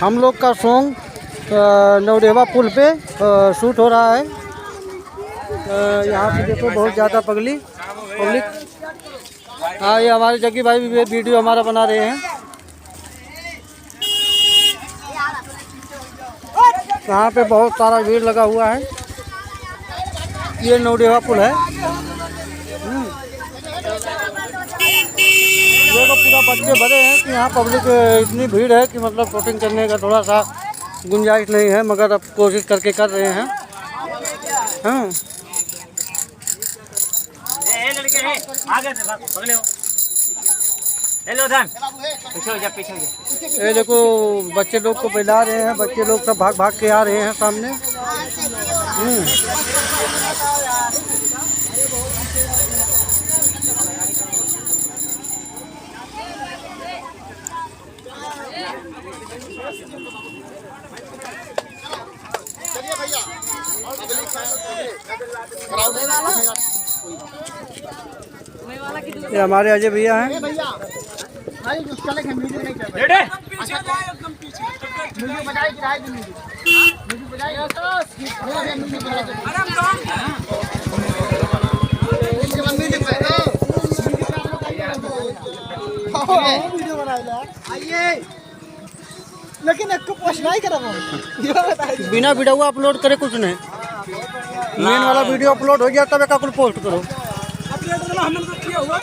हम लोग का सॉन्ग नवदेवा पुल पे शूट हो रहा है। यहाँ पे देखो बहुत ज़्यादा पब्लिक। हाँ, ये हमारे जग्गी भाई भी वीडियो हमारा बना रहे हैं। यहाँ पे बहुत सारा भीड़ लगा हुआ है। ये नवदेवा पुल है। देखो पूरा बच्चे भरे हैं कि यहाँ पब्लिक इतनी भीड़ है कि मतलब शूटिंग करने का थोड़ा सा गुंजाइश नहीं है, मगर अब कोशिश करके कर रहे हैं। हाँ, ये देखो बच्चे लोग को पिला रहे हैं। बच्चे लोग सब भाग भाग के आ रहे हैं सामने। ये हमारे अजय भैया हैं। लेकिन एक पोस्ट नहीं करा बिना वीडियो अपलोड करे कुछ नहीं। मेन वाला वीडियो अपलोड हो गया तब एक कुछ पोस्ट करो। हमने तो किया हुआ